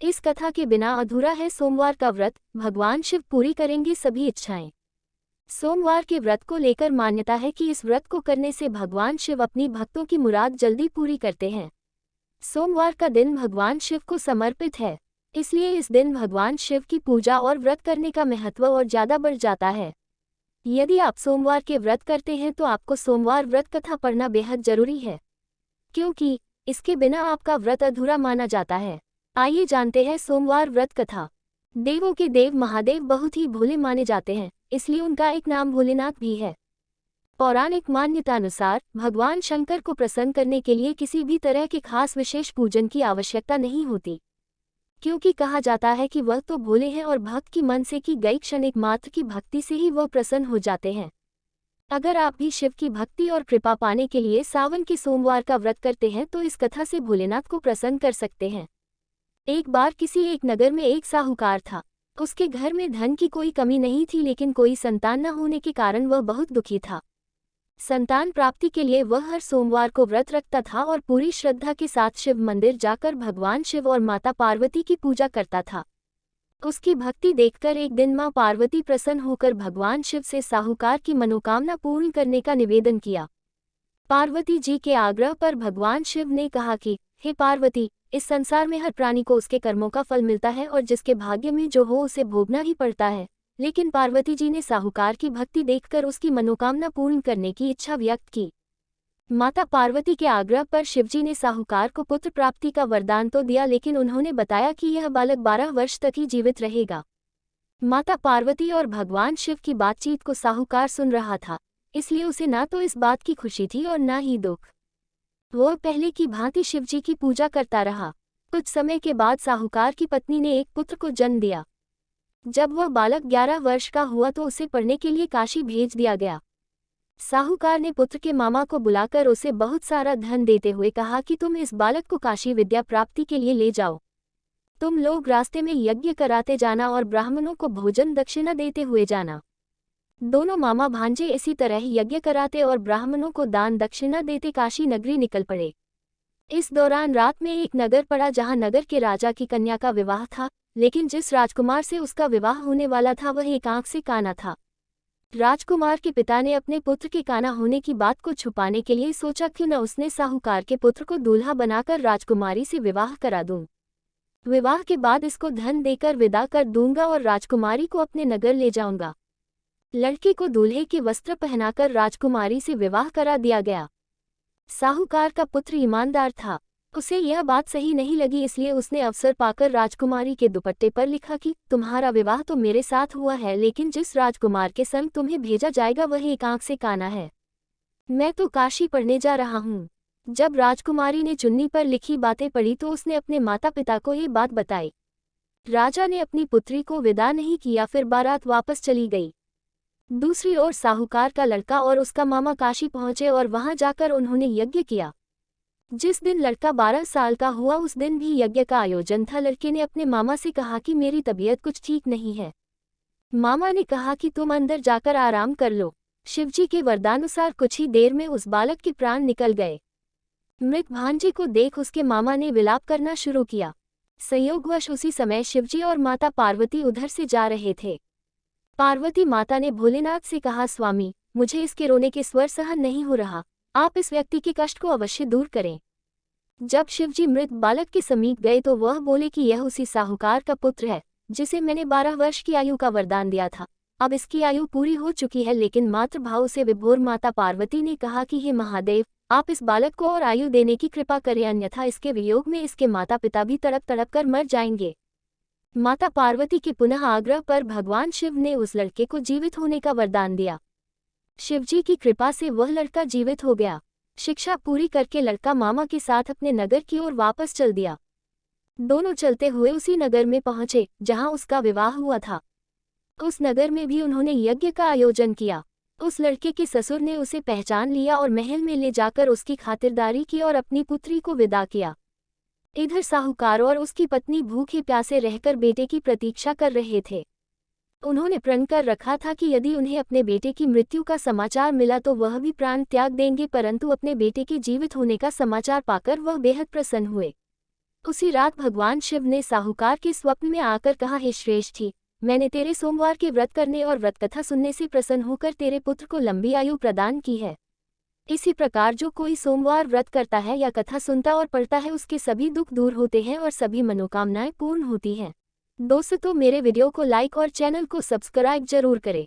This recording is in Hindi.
इस कथा के बिना अधूरा है सोमवार का व्रत। भगवान शिव पूरी करेंगे सभी इच्छाएं। सोमवार के व्रत को लेकर मान्यता है कि इस व्रत को करने से भगवान शिव अपनी भक्तों की मुराद जल्दी पूरी करते हैं। सोमवार का दिन भगवान शिव को समर्पित है, इसलिए इस दिन भगवान शिव की पूजा और व्रत करने का महत्व और ज्यादा बढ़ जाता है। यदि आप सोमवार के व्रत करते हैं तो आपको सोमवार व्रत कथा पढ़ना बेहद जरूरी है, क्योंकि इसके बिना आपका व्रत अधूरा माना जाता है। आइए जानते हैं सोमवार व्रत कथा। देवों के देव महादेव बहुत ही भोले माने जाते हैं, इसलिए उनका एक नाम भोलेनाथ भी है। पौराणिक मान्यता अनुसार भगवान शंकर को प्रसन्न करने के लिए किसी भी तरह के खास विशेष पूजन की आवश्यकता नहीं होती, क्योंकि कहा जाता है कि वह तो भोले हैं और भक्त की मन से की गई क्षणिक मात्र की भक्ति से ही वह प्रसन्न हो जाते हैं। अगर आप भी शिव की भक्ति और कृपा पाने के लिए सावन के सोमवार का व्रत करते हैं तो इस कथा से भोलेनाथ को प्रसन्न कर सकते हैं। एक बार किसी एक नगर में एक साहूकार था। उसके घर में धन की कोई कमी नहीं थी, लेकिन कोई संतान न होने के कारण वह बहुत दुखी था। संतान प्राप्ति के लिए वह हर सोमवार को व्रत रखता था और पूरी श्रद्धा के साथ शिव मंदिर जाकर भगवान शिव और माता पार्वती की पूजा करता था। उसकी भक्ति देखकर एक दिन मां पार्वती प्रसन्न होकर भगवान शिव से साहूकार की मनोकामना पूर्ण करने का निवेदन किया। पार्वती जी के आग्रह पर भगवान शिव ने कहा कि हे पार्वती, इस संसार में हर प्राणी को उसके कर्मों का फल मिलता है और जिसके भाग्य में जो हो उसे भोगना ही पड़ता है। लेकिन पार्वती जी ने साहूकार की भक्ति देखकर उसकी मनोकामना पूर्ण करने की इच्छा व्यक्त की। माता पार्वती के आग्रह पर शिवजी ने साहूकार को पुत्र प्राप्ति का वरदान तो दिया, लेकिन उन्होंने बताया कि यह बालक 12 वर्ष तक ही जीवित रहेगा। माता पार्वती और भगवान शिव की बातचीत को साहूकार सुन रहा था, इसलिए उसे ना तो इस बात की खुशी थी और ना ही दुख। वह पहले की भांति शिवजी की पूजा करता रहा। कुछ समय के बाद साहूकार की पत्नी ने एक पुत्र को जन्म दिया। जब वह बालक 11 वर्ष का हुआ तो उसे पढ़ने के लिए काशी भेज दिया गया। साहूकार ने पुत्र के मामा को बुलाकर उसे बहुत सारा धन देते हुए कहा कि तुम इस बालक को काशी विद्या प्राप्ति के लिए ले जाओ। तुम लोग रास्ते में यज्ञ कराते जाना और ब्राह्मणों को भोजन दक्षिणा देते हुए जाना। दोनों मामा भांजे इसी तरह यज्ञ कराते और ब्राह्मणों को दान दक्षिणा देते काशी नगरी निकल पड़े। इस दौरान रात में एक नगर पड़ा जहां नगर के राजा की कन्या का विवाह था, लेकिन जिस राजकुमार से उसका विवाह होने वाला था वह एक आंख से काना था। राजकुमार के पिता ने अपने पुत्र के काना होने की बात को छुपाने के लिए सोचा क्यों न उसने साहूकार के पुत्र को दूल्हा बनाकर राजकुमारी से विवाह करा दूं। विवाह के बाद इसको धन देकर विदा कर दूंगा और राजकुमारी को अपने नगर ले जाऊंगा। लड़के को दूल्हे के वस्त्र पहनाकर राजकुमारी से विवाह करा दिया गया। साहूकार का पुत्र ईमानदार था, उसे यह बात सही नहीं लगी, इसलिए उसने अवसर पाकर राजकुमारी के दुपट्टे पर लिखा कि तुम्हारा विवाह तो मेरे साथ हुआ है, लेकिन जिस राजकुमार के संग तुम्हें भेजा जाएगा वह एक आंख से काना है। मैं तो काशी पढ़ने जा रहा हूँ। जब राजकुमारी ने चुन्नी पर लिखी बातें पढ़ी तो उसने अपने माता पिता को ये बात बताई। राजा ने अपनी पुत्री को विदा नहीं किया, फिर बारात वापस चली गई। दूसरी ओर साहूकार का लड़का और उसका मामा काशी पहुंचे और वहां जाकर उन्होंने यज्ञ किया। जिस दिन लड़का 12 साल का हुआ उस दिन भी यज्ञ का आयोजन था। लड़के ने अपने मामा से कहा कि मेरी तबीयत कुछ ठीक नहीं है। मामा ने कहा कि तुम अंदर जाकर आराम कर लो। शिवजी के वरदानुसार कुछ ही देर में उस बालक के प्राण निकल गए। मृत भांजे को देख उसके मामा ने विलाप करना शुरू किया। संयोगवश उसी समय शिवजी और माता पार्वती उधर से जा रहे थे। पार्वती माता ने भोलेनाथ से कहा, स्वामी, मुझे इसके रोने के स्वर सहन नहीं हो रहा, आप इस व्यक्ति के कष्ट को अवश्य दूर करें। जब शिवजी मृत बालक के समीप गए तो वह बोले कि यह उसी साहूकार का पुत्र है जिसे मैंने 12 वर्ष की आयु का वरदान दिया था। अब इसकी आयु पूरी हो चुकी है, लेकिन मातृभाव से विभोर माता पार्वती ने कहा कि हे महादेव, आप इस बालक को और आयु देने की कृपा करें, अन्यथा इसके वियोग में इसके माता पिता भी तड़प तड़प कर मर जाएंगे। माता पार्वती के पुनः आग्रह पर भगवान शिव ने उस लड़के को जीवित होने का वरदान दिया। शिवजी की कृपा से वह लड़का जीवित हो गया। शिक्षा पूरी करके लड़का मामा के साथ अपने नगर की ओर वापस चल दिया। दोनों चलते हुए उसी नगर में पहुंचे जहां उसका विवाह हुआ था। उस नगर में भी उन्होंने यज्ञ का आयोजन किया। उस लड़के के ससुर ने उसे पहचान लिया और महल में ले जाकर उसकी खातिरदारी की और अपनी पुत्री को विदा किया। इधर साहूकार और उसकी पत्नी भूखे प्यासे रहकर बेटे की प्रतीक्षा कर रहे थे। उन्होंने प्रण कर रखा था कि यदि उन्हें अपने बेटे की मृत्यु का समाचार मिला तो वह भी प्राण त्याग देंगे, परंतु अपने बेटे के जीवित होने का समाचार पाकर वह बेहद प्रसन्न हुए। उसी रात भगवान शिव ने साहूकार के स्वप्न में आकर कहा, हे श्रेष्ठी, मैंने तेरे सोमवार के व्रत करने और व्रत कथा सुनने से प्रसन्न होकर तेरे पुत्र को लंबी आयु प्रदान की है। इसी प्रकार जो कोई सोमवार व्रत करता है या कथा सुनता और पढ़ता है उसके सभी दुख दूर होते हैं और सभी मनोकामनाएं पूर्ण होती हैं। दोस्तों, मेरे वीडियो को लाइक और चैनल को सब्सक्राइब जरूर करें।